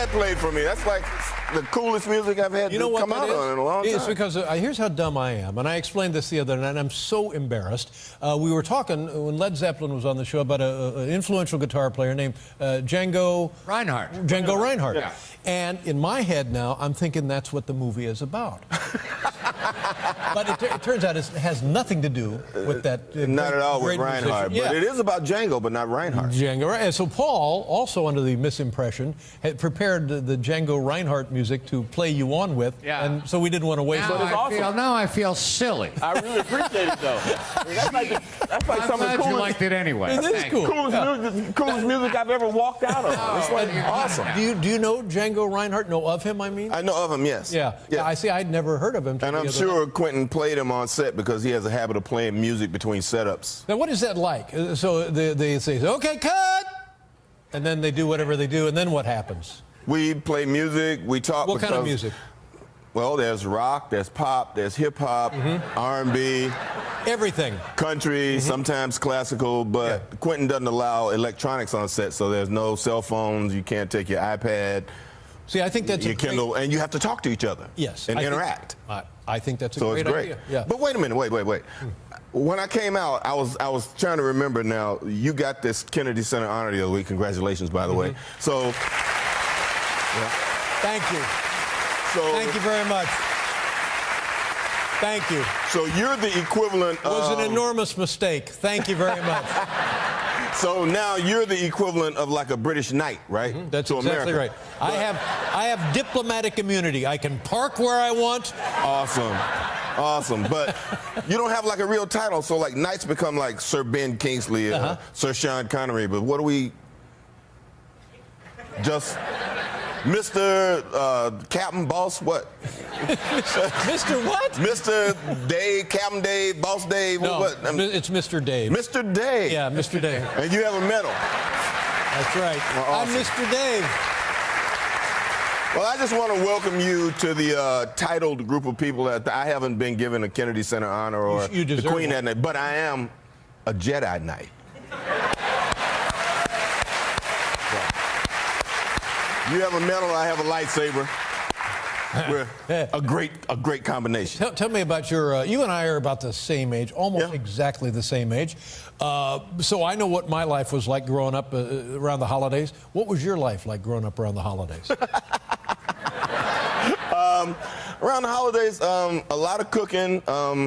that played for me. That's like the coolest music I've had come out on in a long time. It's because here's how dumb I am, and I explained this the other night, and I'm so embarrassed. We were talking when Led Zeppelin was on the show about an influential guitar player named Django Reinhardt. Django Reinhardt. Yeah. And in my head now, I'm thinking that's what the movie is about. But it turns out it has nothing to do with that. Not at all with Reinhardt, but it is about Django, but not Reinhardt. Django, right? And so Paul, also under the misimpression, had prepared the Django Reinhardt music to play you on with, and so we didn't want to waste it. Now I feel silly. I really appreciate it, though. I mean, that's like I'm some of the glad coolest, you liked it anyway. It is cool. coolest music I've ever walked out of. It's like awesome. Do you know Django Reinhardt? Know of him, I mean? I know of him, yes. Yeah. I see. I'd never heard of him. And I'm sure Quentin played him on set because he has a habit of playing music between setups. Now, what is that like? So they say, okay, cut! And then they do whatever they do, and then what happens? We play music, we talk. What kind of music? Well, there's rock, there's pop, there's hip-hop, R&B. Everything. Country, sometimes classical, but Quentin doesn't allow electronics on set, so there's no cell phones, you can't take your iPad. See, I think that's your Kindle, and you have to talk to each other. Yes. And interact. I think that's a so great it's great. idea. Yeah. But wait a minute, wait. When I came out, I was trying to remember now, you got this Kennedy Center honor the other week. Congratulations, by the way. So, Thank you. Thank you very much. Thank you. So you're the equivalent of... It was an enormous mistake. Thank you very much. So now you're the equivalent of like a British knight, right? That's to exactly America. right. I have diplomatic immunity. I can park where I want. Awesome. But you don't have like a real title, so like knights become like Sir Ben Kingsley, Sir Sean Connery. But what do we... Just... Mr. Captain Boss, what? Mr. what? Mr. Dave, Captain Dave, Boss Dave, no, what? It's Mr. Dave. Mr. Dave. Yeah, Mr. Dave. And you have a medal. That's right. Well, awesome. I'm Mr. Dave. Well, I just want to welcome you to the titled group of people that I haven't been given a Kennedy Center honor or the Queen Knight, but I am a Jedi Knight. You have a medal, I have a lightsaber. We're a great combination. Tell me about your, you and I are about the same age, almost exactly the same age. So I know what my life was like growing up around the holidays. What was your life like growing up around the holidays? Around the holidays, a lot of cooking.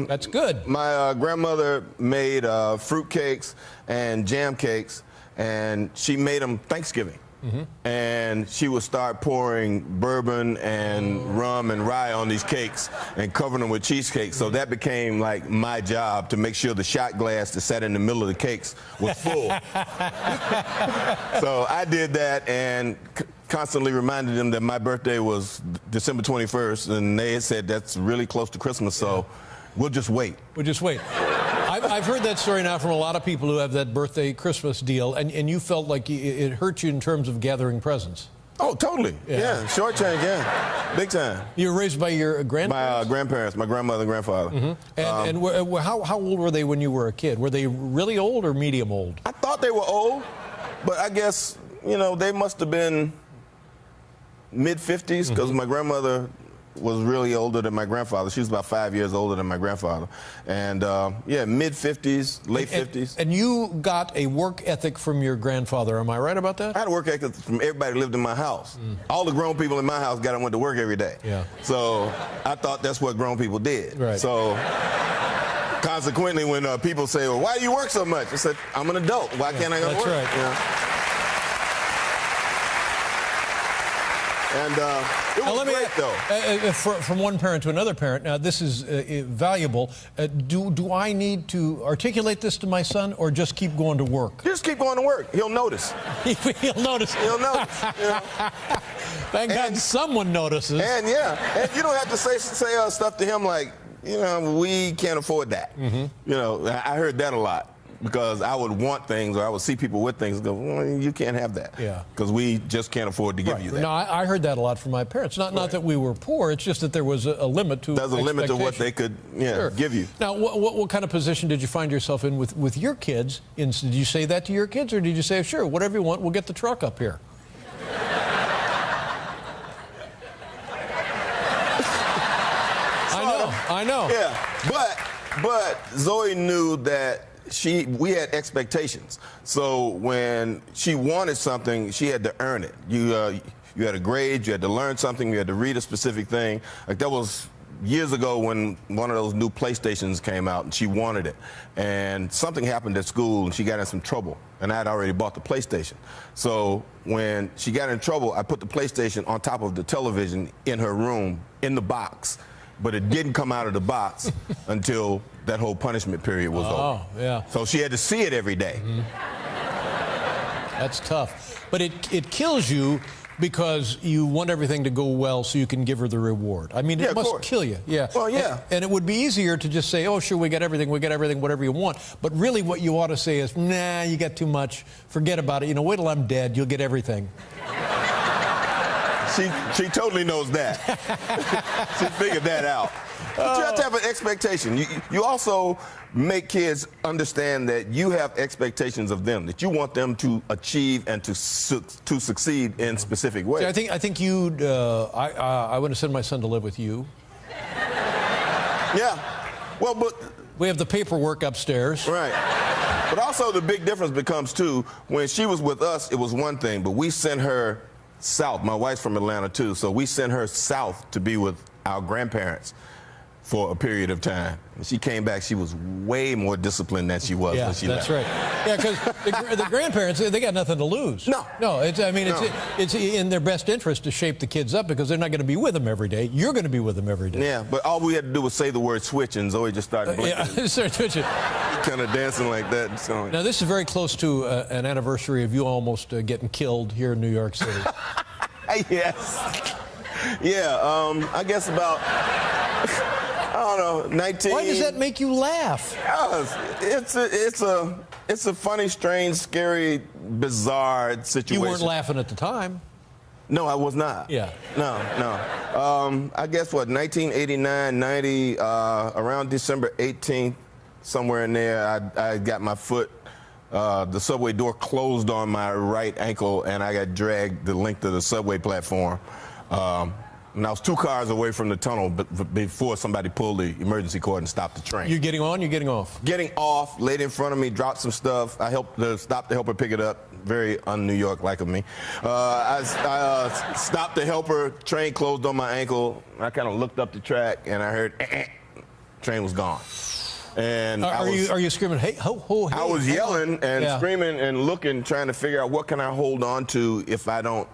That's good. My grandmother made fruit cakes and jam cakes, and she made them Thanksgiving. And she would start pouring bourbon and rum and rye on these cakes and covering them with cheesecake. So that became like my job to make sure the shot glass that sat in the middle of the cakes was full. So I did that and constantly reminded them that my birthday was December 21st, and they had said that's really close to Christmas, so we'll just wait. We'll just wait. I've heard that story now from a lot of people who have that birthday Christmas deal, and you felt like it hurt you in terms of gathering presents. Oh, totally. Yeah, short change, big time. You were raised by your grandparents? My grandparents, my grandmother and grandfather. And how old were they when you were a kid? Were they really old or medium old? I thought they were old, but I guess, you know, they must have been mid-50s because my grandmother was really older than my grandfather. She was about 5 years older than my grandfather. And yeah, mid-50s, late 50s. And you got a work ethic from your grandfather, am I right about that? I had a work ethic from everybody who lived in my house. All the grown people in my house got and went to work every day. Yeah. So I thought that's what grown people did. Right. So consequently, when people say, well, why do you work so much? I said, I'm an adult. Why can't I go to work? That's right. Yeah. And it was great, though. From one parent to another parent, now this is valuable. Do I need to articulate this to my son or just keep going to work? Just keep going to work. He'll notice. He'll notice. He'll notice. You know? Thank God someone notices. And you don't have to say stuff to him like, you know, we can't afford that. You know, I heard that a lot. Because I would want things, or I would see people with things, and go, well, you can't have that. Yeah. Because we just can't afford to give you that. No, I heard that a lot from my parents. Not that we were poor, it's just that there was a limit to There's a limit to what they could give you. Now, what kind of position did you find yourself in with your kids? Did you say that to your kids, or did you say, sure, whatever you want, we'll get the truck up here? I know. Yeah, but Zoe knew that we had expectations. So when she wanted something, she had to earn it. You had a grade, you had to learn something, you had to read a specific thing. Like that was years ago when one of those new PlayStations came out and she wanted it. And something happened at school and she got in some trouble. And I had already bought the PlayStation. So when she got in trouble, I put the PlayStation on top of the television in her room, in the box. But it didn't come out of the box until that whole punishment period was over. Oh, yeah. So she had to see it every day. That's tough. But it kills you because you want everything to go well so you can give her the reward. I mean, it must kill you. Yeah. Well, yeah. And it would be easier to just say, oh, sure, we get everything, whatever you want. But really what you ought to say is, nah, you got too much. Forget about it. You know, wait till I'm dead. You'll get everything. She totally knows that. She figured that out. But you have to have an expectation. You also make kids understand that you have expectations of them, that you want them to achieve and to succeed in specific ways. See, I think you'd. I want to send my son to live with you. Yeah. Well, but we have the paperwork upstairs. Right. But also the big difference becomes too, when she was with us, it was one thing, but we sent her south. My wife's from Atlanta too, so we sent her south to be with our grandparents for a period of time. When she came back, she was way more disciplined than she was when she left. Yeah, that's right. Yeah, because the grandparents, they got nothing to lose. No. It's in their best interest to shape the kids up because they're not going to be with them every day. You're going to be with them every day. Yeah, but all we had to do was say the word switch and Zoe just started blinking. Yeah, started twitching. Kind of dancing like that. So. Now, this is very close to an anniversary of you almost getting killed here in New York City. Yes. Yeah, I guess about, I don't know, 19. Why does that make you laugh? It's a funny, strange, scary, bizarre situation. You weren't laughing at the time. No, I was not. Yeah. No. I guess, 1989, 90, around December 18th, somewhere in there, I got my foot, the subway door closed on my right ankle, and I got dragged the length of the subway platform. And I was 2 cars away from the tunnel before somebody pulled the emergency cord and stopped the train. You getting on? You getting off? Getting off, lady in front of me, dropped some stuff. I stopped to help her pick it up. Very un-New York-like of me. I stopped to help her. Train closed on my ankle. I kind of looked up the track, and I heard, train was gone. And are you screaming, hey, ho, ho, hey? I was yelling and screaming and looking, trying to figure out what can I hold on to if I don't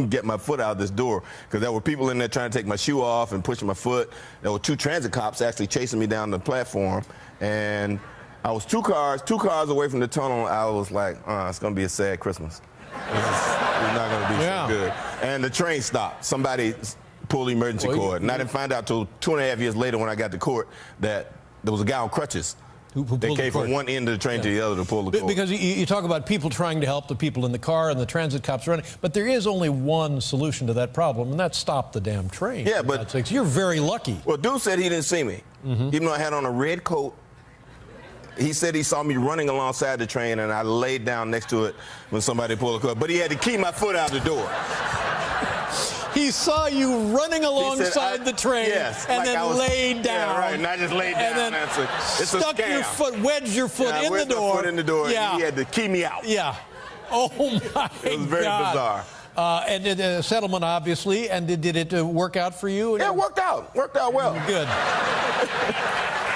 get my foot out this door, because there were people in there trying to take my shoe off and pushing my foot. There were 2 transit cops actually chasing me down the platform, and I was 2 cars away from the tunnel. I was like, it's going to be a sad Christmas. It's not going to be so good. And the train stopped. Somebody pulled the emergency cord, and I didn't find out till 2.5 years later when I got to court that there was a guy on crutches. They came from one end of the train to the other to pull the cord. Because you talk about people trying to help the people in the car and the transit cops running, but there is only one solution to that problem, and that's stop the damn train. Yeah, but you're very lucky. Well, dude said he didn't see me, even though I had on a red coat. He said he saw me running alongside the train, and I laid down next to it when somebody pulled the cord. But he had to keep my foot out the door. He saw you running alongside the train and then laid down. Yeah, right, and I just laid down. And then it's a stuck scam. your foot, wedged your foot in the door. My foot in the door, yeah. And he had to keep me out. Yeah. Oh, my God. It was very bizarre. And a settlement, obviously, and did it work out for you? Yeah, it worked out. Worked out well. Good.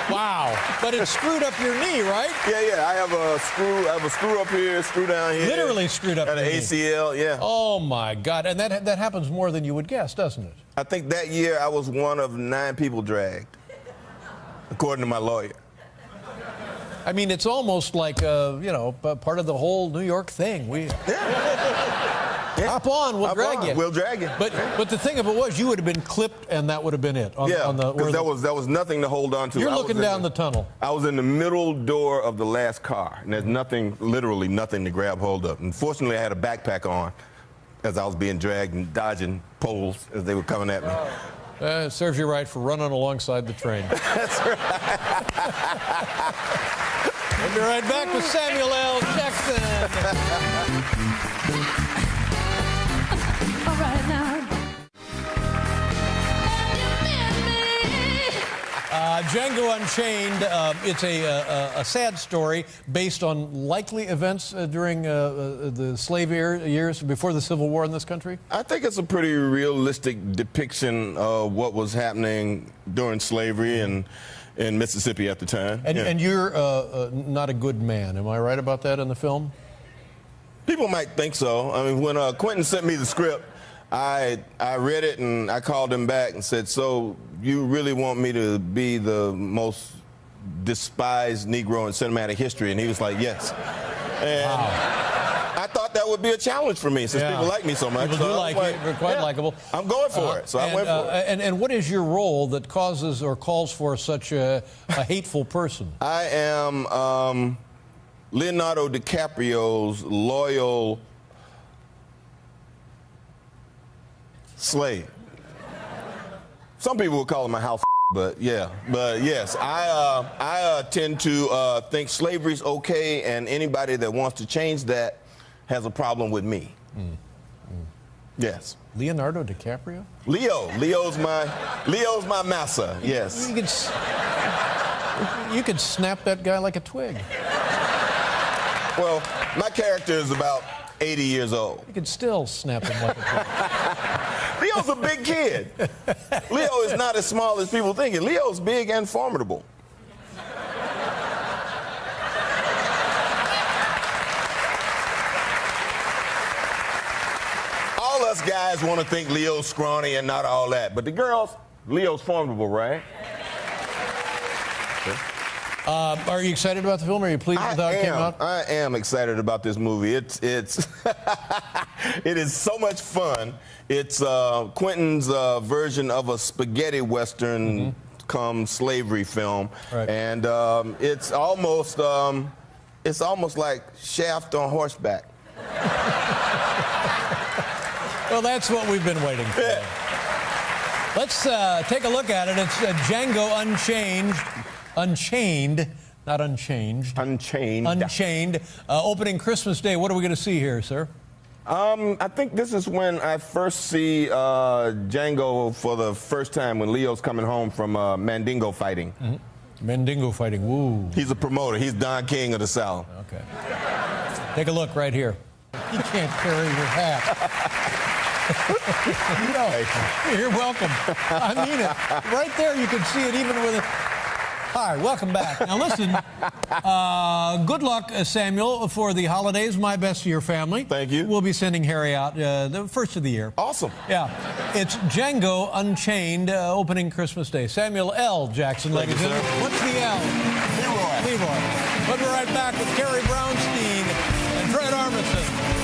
Wow. But it screwed up your knee, right? Yeah. I have a screw up here, screw down here. Literally screwed up your knee. An ACL, yeah. Oh, my God. And that happens more than you would guess, doesn't it? I think that year I was one of 9 people dragged, according to my lawyer. I mean, it's almost like, part of the whole New York thing. Hop on, we'll drag you. We'll drag you. But the thing of it was, you would have been clipped, and that would have been it. Because there was nothing to hold on to. You're looking down the tunnel. I was in the middle door of the last car, and there's literally nothing to grab hold of. And fortunately, I had a backpack on as I was being dragged and dodging poles as they were coming at me. It serves you right for running alongside the train. That's right. We'll be right back with Samuel L. Jackson. Django Unchained, it's a sad story based on likely events during the slave years before the Civil War in this country? I think it's a pretty realistic depiction of what was happening during slavery and in Mississippi at the time. And you're not a good man. Am I right about that in the film? People might think so. I mean, when Quentin sent me the script, I read it and I called him back and said, so you really want me to be the most despised Negro in cinematic history? And he was like, yes. And I thought that would be a challenge for me since people like me so much. People do like you. You're quite likable. I'm going for it, so I went for it. And what is your role that causes or calls for such a hateful person? I am Leonardo DiCaprio's loyal slave. Some people would call him a house, but yes, I tend to think slavery's okay, and anybody that wants to change that has a problem with me. Yes. Leonardo DiCaprio? Leo's my massa. Yes. You could snap that guy like a twig. Well, my character is about 80 years old. You could still snap him like a twig. Leo's a big kid. Leo is not as small as people think. Leo's big and formidable. All us guys want to think Leo's scrawny and not all that. But the girls, Leo's formidable, right? Are you excited about the film? Are you pleased with how it came out? I am excited about this movie. It is so much fun. It's Quentin's version of a spaghetti western come slavery film, right. And it's almost like Shaft on horseback. Well, that's what we've been waiting for. Yeah. Let's take a look at it. It's Django Unchained, not Unchanged. Unchained. Opening Christmas Day. What are we going to see here, sir? I think this is when I first see Django for the first time, when Leo's coming home from Mandingo fighting. Mandingo fighting. Woo. He's a promoter. He's Don King of the South. Okay. Take a look right here. You can't carry your hat. No, you're welcome. I mean it. Right there, you can see it even with it. Hi, welcome back. Now listen, good luck, Samuel, for the holidays. My best to your family. Thank you. We'll be sending Harry out the first of the year. Awesome. Yeah. It's Django Unchained, opening Christmas Day. Samuel L. Jackson, ladies and gentlemen. What's the L? Leroy. Leroy. We'll be right back with Carrie Brownstein and Fred Armisen.